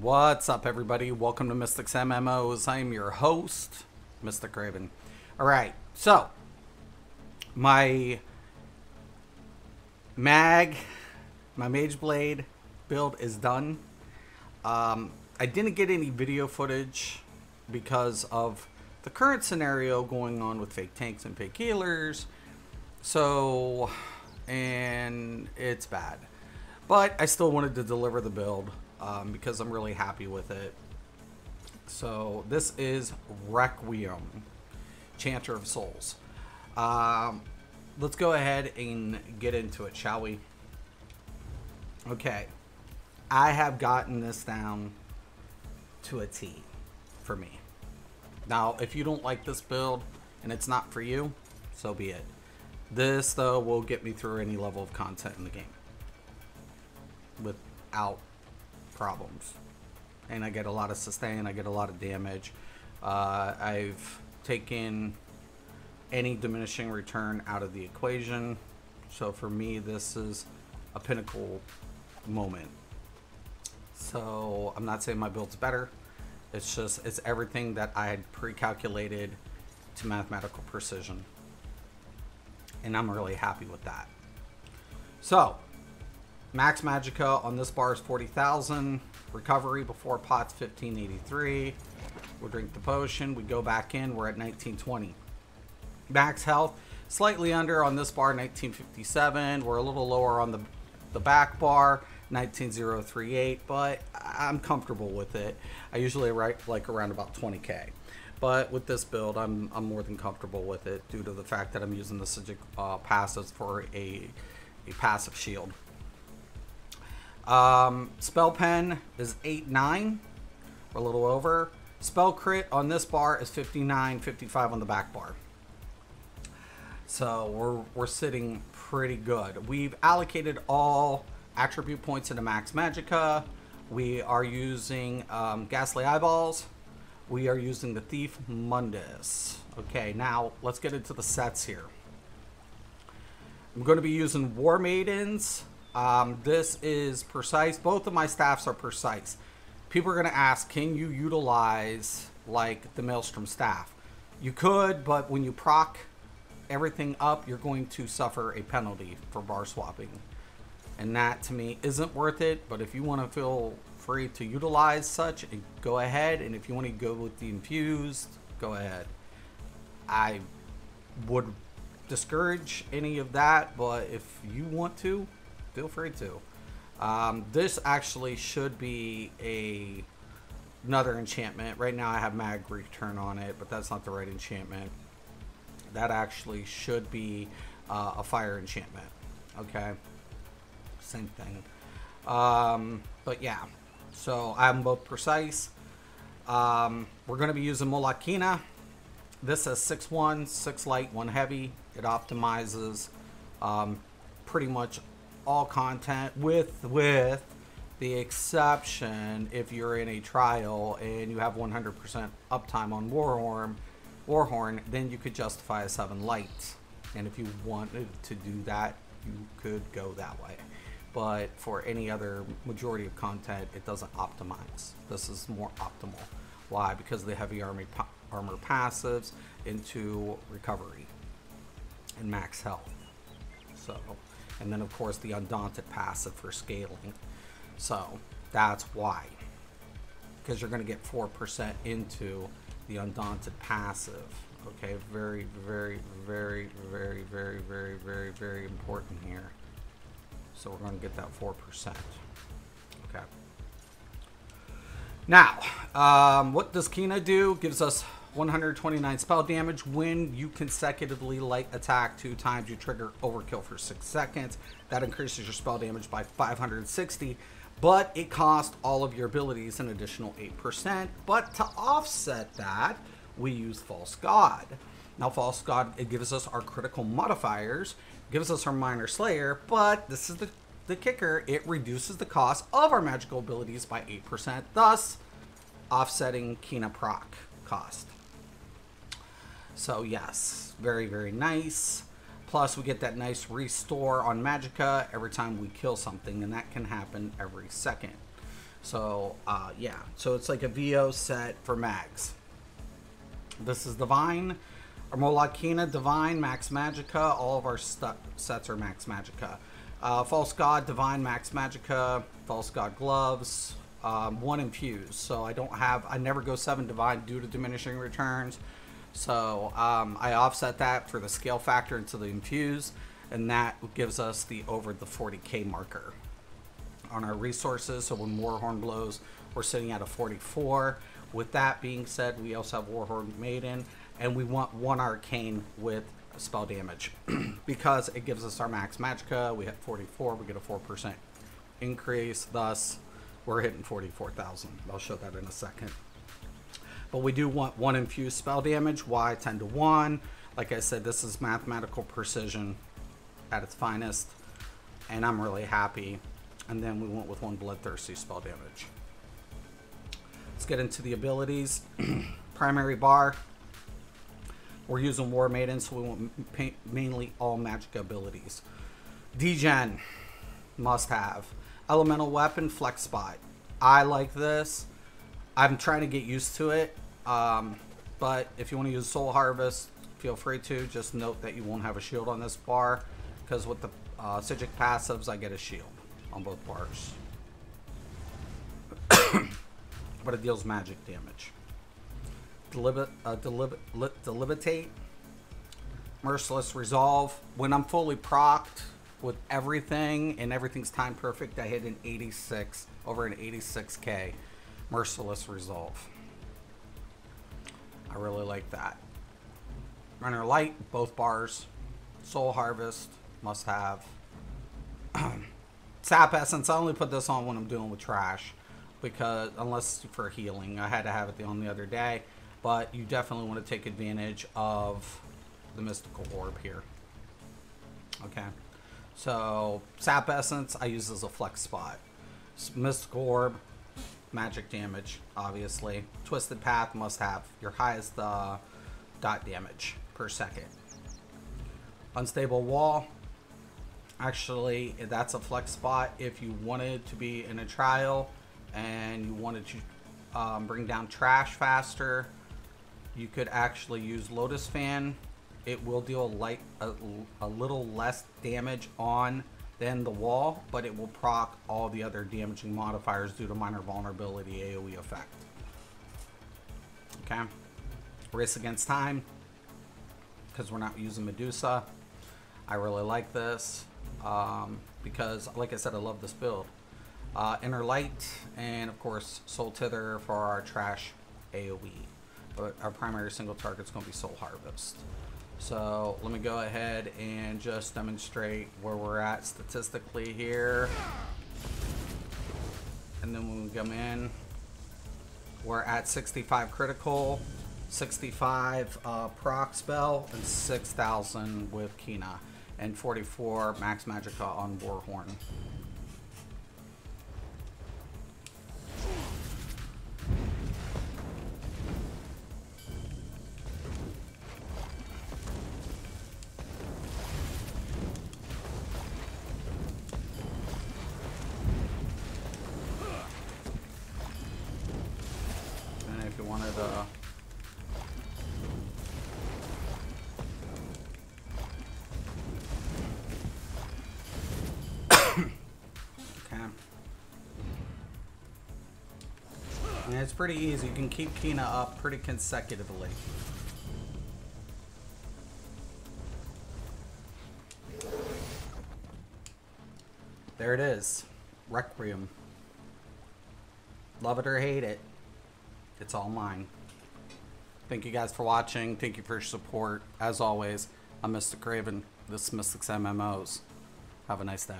What's up, everybody? Welcome to Mistick's MMOs. I'm your host, Mistick Raven. Alright, so my Mageblade build is done. I didn't get any video footage because of the current scenario going on with fake tanks and fake healers. And it's bad. But I still wanted to deliver the build. Because I'm really happy with it. So this is Requiem, Enchanter of Souls. Let's go ahead and get into it, shall we? Okay, I have gotten this down to a T for me. Now, if you don't like this build and it's not for you, so be it. This, though, will get me through any level of content in the game without problems. And I get a lot of sustain, I get a lot of damage. I've taken any diminishing return out of the equation. So for me, this is a pinnacle moment. So I'm not saying my build's better. It's just, it's everything that I had pre-calculated to mathematical precision. And I'm really happy with that. So max magicka on this bar is 40,000. Recovery before pot's 1583. We'll drink the potion. We go back in. We're at 1920. Max health slightly under on this bar, 1957. We're a little lower on the back bar, 19038. But I'm comfortable with it. I usually write like around about 20k. But with this build, I'm more than comfortable with it due to the fact that I'm using the passives for a passive shield. Spell pen is 8-9. We're a little over. Spell crit on this bar is 59-55 on the back bar. So we're sitting pretty good. We've allocated all attribute points into max magicka. We are using ghastly eyeballs. We are using the Thief Mundus. Okay, now let's get into the sets here. I'm going to be using War Maidens. This is precise. Both of my staffs are precise. People are going to ask, can you utilize like the Maelstrom staff? You could, but when you proc everything up, you're going to suffer a penalty for bar swapping. And that to me isn't worth it. But if you want to feel free to utilize such, go ahead. And if you want to go with the infused, go ahead. I would discourage any of that, but if you want to, feel free to. This actually should be another enchantment. Right now I have Mag Return on it, but that's not the right enchantment. That actually should be a fire enchantment. Okay, same thing. But yeah, so I'm both precise. We're going to be using Molakina. This is 6-1, 6 light, 1 heavy. It optimizes pretty much all content with the exception if you're in a trial and you have 100% uptime on Warhorn, then you could justify a 7 light. And if you wanted to do that, you could go that way. But for any other majority of content, it doesn't optimize. This is more optimal. Why? Because of the heavy armor passives into recovery and max health. So, and then of course the Undaunted passive for scaling. So that's why, because you're going to get 4% into the Undaunted passive. Okay, very important here. So we're going to get that 4%. Okay. Now, what does Kina do? Gives us 129 spell damage when you consecutively light attack 2 times. You trigger overkill for 6 seconds. That increases your spell damage by 560, but it costs all of your abilities an additional 8%. But to offset that, we use False God. Now, False God, it gives us our critical modifiers, gives us our Minor Slayer, but this is the kicker. It reduces the cost of our magical abilities by 8%, thus offsetting Kina proc cost. So yes, very nice. Plus we get that nice restore on magicka every time we kill something, and that can happen every second. So yeah, so it's like a VO set for mags. This is Divine, Armolakina, Divine, Max Magica. All of our sets are Max Magica. False God, Divine, Max Magica, False God Gloves, 1 Infuse. So I never go 7 Divine due to diminishing returns. So I offset that for the scale factor into the Infuse, and that gives us over the 40k marker on our resources. So when Warhorn blows, we're sitting at a 44. With that being said, we also have Warhorn Maiden, and we want 1 Arcane with spell damage because it gives us our Max Magica. We hit 44, we get a 4% increase, thus we're hitting 44,000. I'll show that in a second. But we do want 1 infused spell damage. Why 10 to 1? Like I said, this is mathematical precision at its finest, and I'm really happy. And then we went with 1 bloodthirsty spell damage. Let's get into the abilities. Primary bar. We're using War Maiden, so we want mainly all magic abilities. Degen, must have. Elemental Weapon, Flex Spot. I like this. I'm trying to get used to it. But if you want to use Soul Harvest, feel free to. Just note that you won't have a shield on this bar, because with the Psijic passives, I get a shield on both bars. But it deals magic damage. Delibitate, Merciless Resolve. When I'm fully procced with everything and everything's time perfect, I hit an 86, over an 86k Merciless Resolve. I really like that. Runner Light, both bars. Soul Harvest, must have. Sap Essence, I only put this on when I'm dealing with trash, because unless for healing, I had to have it on the other day. But you definitely want to take advantage of the Mystical Orb here. Okay, so Sap Essence I use as a flex spot. Mystical Orb, magic damage, obviously. Twisted Path, must have your highest dot damage per second. Unstable Wall, actually that's a flex spot if you wanted to be in a trial and you wanted to bring down trash faster. You could actually use Lotus Fan. It will deal a little less damage on than the wall, but it will proc all the other damaging modifiers due to minor vulnerability AoE effect. Okay, Race Against Time, because we're not using Medusa. I really like this because, like I said, I love this build. Inner Light, and of course Soul Tither for our trash AoE. But our primary single target is going to be Soul Harvest. So let me go ahead and just demonstrate where we're at statistically here. And then when we come in, we're at 65 critical, 65 proc spell, and 6,000 with Kina, and 44 max magica on Warhorn. If you wanted to okay. And it's pretty easy. You can keep Kina up pretty consecutively. There it is. Requiem. Love it or hate it, it's all mine. Thank you guys for watching. Thank you for your support. As always, I'm Mr. Craven. This is Mystick's MMOs. Have a nice day.